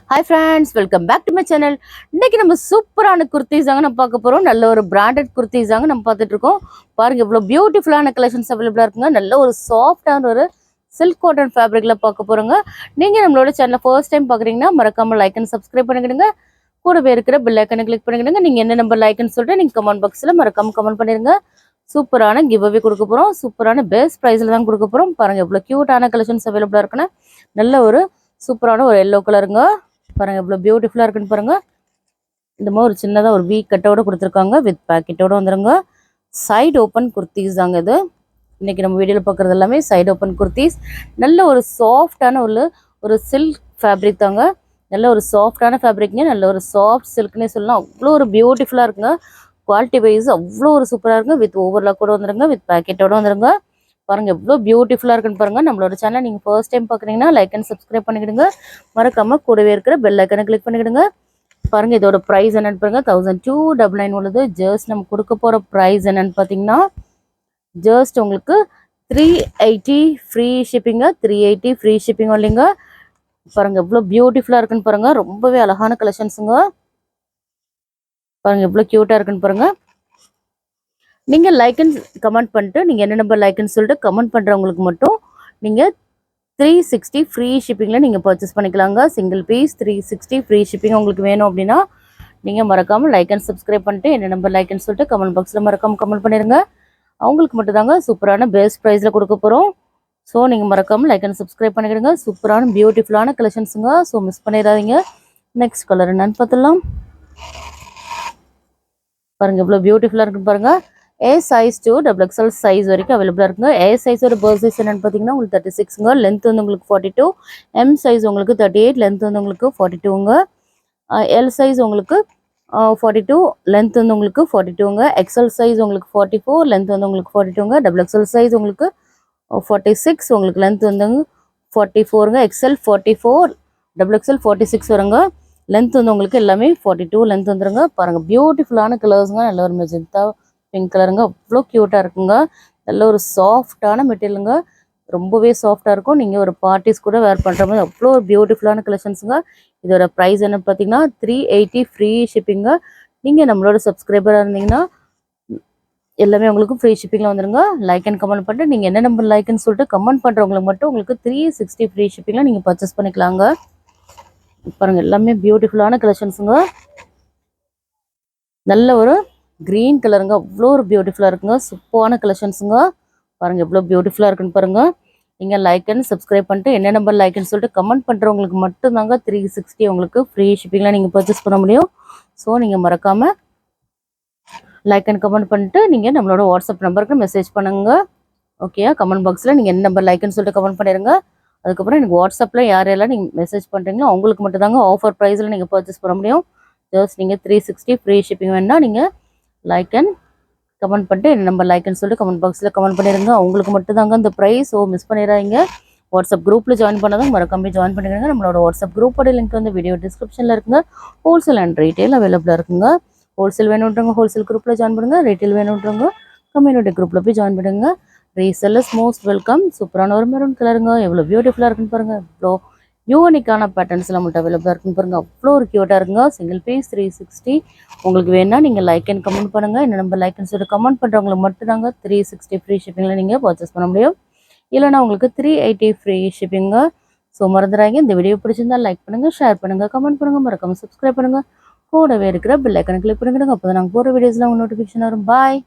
Hi friends, welcome back to my channel. இன்னைக்கு நம்ம சூப்பரான குர்த்திஸ் தாங்க நம்ம பார்க்க போறோம். நல்ல ஒரு பிராண்டட் குர்த்திஸ் தாங்க நம்ம பார்த்துட்டு இருக்கோம். பாருங்க இவ்வளவு பியூட்டிஃபுல்லான கலெக்ஷன்ஸ் அவைலபிளா இருக்குங்க. நல்ல ஒரு சாஃப்டான ஒரு சில்க் காட்டன் ஃபேப்ரிக்ல பார்க்க போறோங்க. நீங்க நம்மளோட சேனலை ஃபர்ஸ்ட் டைம் பார்க்குறீங்கன்னா மறக்காம லைக் அண்ட் சப்ஸ்கிரைப் பண்ணிக்கிடுங்க. கூடவே இருக்கிற பெல் ஐக்கனை கிளிக் பண்ணிக்கிடுங்க. நீங்க என்ன நம்பர் லைக்னு சொல்லிட்டு நீங்க கமெண்ட் பாக்ஸ்ல மறக்காம கமெண்ட் பண்ணிருங்க. சூப்பரான கிவ் அவே கொடுக்க போறோம். சூப்பரான பெஸ்ட் ப்ரைஸ்ல தான் கொடுக்க போறோம். பாருங்க இவ்வளவு கியூட்டான கலெக்ஷன்ஸ் அவைலபிளா இருக்குன்னு. நல்ல ஒரு சூப்பரான ஒரு எல்லோ கலருங்க. பாருங்க இவ்வளோ பியூட்டிஃபுல்லாக இருக்குன்னு பாருங்க. இந்த மாதிரி ஒரு சின்னதாக ஒரு வீ கட்டோட கொடுத்துருக்காங்க. வித் பேக்கெட்டோட வந்துருங்க. சைடு ஓப்பன் குர்த்திஸ் தாங்க இது. இன்னைக்கு நம்ம வீடியோவில் பார்க்குறது எல்லாமே சைடு ஓப்பன் குர்த்திஸ். நல்ல ஒரு சாஃப்டான ஒரு சில்க் ஃபேப்ரிக் தாங்க. நல்ல ஒரு சாஃப்டான ஃபேப்ரிக்ங்க. நல்ல ஒரு சாஃப்ட் சில்க்னே சொல்லலாம். அவ்வளோ ஒரு பியூட்டிஃபுல்லாக இருக்குங்க. குவாலிட்டி வைஸ் அவ்வளோ ஒரு சூப்பராக இருக்குங்க. வித் ஓவர்லாக் கூட வந்துருங்க. வித் பேக்கெட்டோட வந்துருங்க. பாருங்க எவ்வளோ பியூட்டிஃபுல்லாக இருக்குன்னு பாருங்க. நம்மளோட சேனல் நீங்கள் ஃபர்ஸ்ட் டைம் பார்க்குறீங்கன்னா லைக் அண்ட் சப்ஸ்கிரைப் பண்ணிக்கிடுங்க. மறக்காம கூடவே இருக்கிற பெல் ஐக்கனை கிளிக் பண்ணிக்கிடுங்க. பாருங்க இதோட ப்ரைஸ் என்னன்னு பாருங்க. 1299 உள்ளது. ஜஸ்ட் நம்ம கொடுக்க போகிற ப்ரைஸ் என்னன்னு பார்த்தீங்கன்னா ஜஸ்ட் உங்களுக்கு 380 ஃப்ரீ ஷிப்பிங்க. 380 ஃப்ரீ ஷிப்பிங் இல்லைங்க. பாருங்க எவ்வளோ பியூட்டிஃபுல்லாக இருக்குன்னு பாருங்க. ரொம்பவே அழகான கலெக்ஷன்ஸுங்க. பாருங்க எவ்வளோ க்யூட்டாக இருக்குன்னு பாருங்க. நீங்கள் லைக் அண்ட் கமெண்ட் பண்ணிட்டு நீங்கள் என்ன நம்பர் லைக்குன்னு சொல்லிட்டு கமெண்ட் பண்ணுறவங்களுக்கு மட்டும் நீங்கள் 360 ஃப்ரீ ஷிப்பிங்கில் நீங்கள் பர்ச்சேஸ் பண்ணிக்கலாங்க. சிங்கிள் பீஸ் 360 ஃப்ரீ ஷிப்பிங் உங்களுக்கு வேணும் அப்படின்னா நீங்கள் மறக்காமல் லைக் அண்ட் சப்ஸ்கிரைப் பண்ணிட்டு என்ன நம்பர் லைக்குன்னு சொல்லிட்டு கமெண்ட் பாக்ஸில் மறக்காமல் கமெண்ட் பண்ணிடுங்க. அவங்களுக்கு மட்டும் தாங்க சூப்பரான பெஸ்ட் ப்ரைஸில் கொடுக்க போகிறோம். ஸோ நீங்கள் மறக்காமல் லைக் அண்ட் சப்ஸ்கிரைப் பண்ணிக்கிடுங்க. சூப்பரான பியூட்டிஃபுல்லான கலெக்ஷன்ஸுங்க. ஸோ மிஸ் பண்ணிடாதீங்க. நெக்ஸ்ட் கலர் என்னன்னு பார்த்துடலாம். பாருங்கள் எவ்வளோ பியூட்டிஃபுல்லாக இருக்குன்னு பாருங்கள். ஏ சைஸ் டு XXL சைஸ் வரைக்கும் அவைலபிளாக இருக்குங்க. ஏ சைஸோட பர்த் சைஸ் என்னென்னு பார்த்தீங்கன்னா உங்களுக்கு 36ங்க. லென்த் வந்து உங்களுக்கு 42. எம் சைஸ் உங்களுக்கு 38. லென்த் வந்து உங்களுக்கு 42ங்க. எல் சைஸ் உங்களுக்கு 42. லென்த் வந்து உங்களுக்கு 42ங்க. எக்ஸ்எல் சைஸ் உங்களுக்கு 44. லென்த் வந்து உங்களுக்கு 42ங்க. XXL சைஸ் உங்களுக்கு 46. உங்களுக்கு லென்த் வந்து 44ங்க. எக்ஸ்எல் 44. XXL 46 வருங்க. லென்த் வந்து உங்களுக்கு எல்லாமே 42 லென்த் வந்துருங்க. பாருங்கள் பியூட்டிஃபுல்லான கலர்ஸுங்க. நல்ல ஒரு மெஜந்தா பிங்க் கலருங்க. அவ்வளோ க்யூட்டாக இருக்குங்க. நல்ல ஒரு சாஃப்டான மெட்டீரியலுங்க. ரொம்பவே சாஃப்டாக இருக்கும். நீங்கள் ஒரு பார்ட்டிஸ் கூட வேர் பண்ணுற மாதிரி அவ்வளோ ஒரு பியூட்டிஃபுல்லான கலெக்ஷன்ஸுங்க. இதோட ப்ரைஸ் என்ன பார்த்தீங்கன்னா 380 ஃப்ரீ ஷிப்பிங்க. நீங்கள் நம்மளோட சப்ஸ்கிரைபராக இருந்தீங்கன்னா எல்லாமே உங்களுக்கு ஃப்ரீ ஷிப்பிங்கில் வந்துருங்க. லைக் அண்ட் கமெண்ட் பண்ணிட்டு நீங்கள் என்ன நம்பர் லைக்குன்னு சொல்லிட்டு கமெண்ட் பண்ணுறவங்களுக்கு மட்டும் உங்களுக்கு 360 ஃப்ரீ ஷிப்பிங்கில் நீங்கள் பர்ச்சேஸ் பண்ணிக்கலாங்க. பாருங்கள் எல்லாமே பியூட்டிஃபுல்லான கலெக்ஷன்ஸுங்க. நல்ல ஒரு க்ரீன் கலருங்க. அவ்வளோ ஒரு பியூட்டிஃபுல்லாக இருக்குங்க. சூப்பரான கலெக்ஷன்ஸுங்க. பாருங்கள் எவ்வளோ பியூட்டிஃபுல்லாக இருக்குன்னு பாருங்கள். நீங்கள் லைக் அண்ட் சப்ஸ்கிரைப் பண்ணிட்டு என்ன நம்பர் லைக்குன்னு சொல்லிட்டு கமெண்ட் பண்ணுறவங்களுக்கு மட்டும்தாங்க 360 உங்களுக்கு ஃப்ரீ ஷிப்பிங்கில் நீங்கள் பர்ச்சேஸ் பண்ண முடியும். ஸோ நீங்கள் மறக்காமல் லைக் அண்ட் கமெண்ட் பண்ணிட்டு நீங்கள் நம்மளோட வாட்ஸ்அப் நம்பருக்கு மெசேஜ் பண்ணுங்க. ஓகே, கமெண்ட் பாக்ஸில் நீங்கள் என்ன நம்பர் லைக்குன்னு சொல்லிட்டு கமெண்ட் பண்ணிடுங்க. அதுக்கப்புறம் எனக்கு வாட்ஸ்அப்பில் யாரெல்லாம் நீங்கள் மெசேஜ் பண்ணுறீங்களோ அவங்களுக்கு மட்டும் தாங்க ஆஃபர் ப்ரைஸில் நீங்கள் பர்ச்சேஸ் பண்ண முடியும். ஜஸ்ட் நீங்கள் 360 ஃப்ரீ ஷிப்பிங் வேணால் நீங்கள் லைக் அண்ட் கமெண்ட் பண்ணிட்டு என்ன நம்பர் லைக்குன்னு சொல்லிட்டு கமெண்ட் பாக்ஸில் கமெண்ட் பண்ணிடுங்க. அவங்களுக்கு மட்டும் தாங்க இந்த ப்ரைஸ். ஸோ மிஸ் பண்ணிடாதீங்க. வாட்ஸ்அப் குரூப்பில் ஜாயின் பண்ணாதான் மறக்காம ஜாயின் பண்ணிடுங்க. நம்மளோட வாட்ஸ்அப் குரூப்போட லிங்க் வந்து வீடியோ டிஸ்கிரிப்ஷனில் இருக்குங்க. ஹோல்சேல் அண்ட் ரீட்டெயில் அவைலபிளாக இருக்குங்க. ஹோல்சேல் வேணுன்றவங்க ஹோல்சேல் குரூப்பில் ஜாயின் பண்ணுங்கள். ரீட்டெயில் வேணுன்றவங்க கம்யூனிட்டி குரூப்பில் போய் ஜாயின் பண்ணுங்க. Resellers most welcome. சூப்பரான ஒரு மெரூன் கலருங்க. எவ்வளோ பியூட்டிஃபுல்லாக இருக்குன்னு பாருங்கள். இவ்வளோ யூனிக்கான பேட்டர்ன்ஸ் நம்மள்ட்ட அவைலபிளாக இருக்குன்னு பாருங்கள். அவ்வளோ ஒரு க்யூட்டாக இருக்குங்க. சிங்கிள் பீஸ் 360 உங்களுக்கு வேணா நீங்கள் லைக் அண்ட் கமெண்ட் பண்ணுங்கள். என்ன நம்பர் லைக்னு சொல்லிட்டு கமெண்ட் பண்ணுறவங்களுக்கு மட்டும் தாங்க 360 ஃப்ரீ ஷிப்பிங்கில் நீங்கள் பர்ச்சேஸ் பண்ண முடியும். இல்லைனா உங்களுக்கு 380 ஃப்ரீ ஷிப்பிங்க. ஸோ மறந்துடாங்க. இந்த வீடியோ பிடிச்சிருந்தா லைக் பண்ணுங்கள், ஷேர் பண்ணுங்கள், கமெண்ட் பண்ணுங்கள், மறக்காமல் சப்ஸ்கிரைப் பண்ணுங்கள். கூடவே இருக்கிற பெல் ஐக்கனை கிளிக் பண்ணிக்கிடுங்க. அப்போ தான் நாங்கள் போகிற வீடியோஸில் உங்கள் நோட்டிஃபிகேஷன் வரும். பாய்.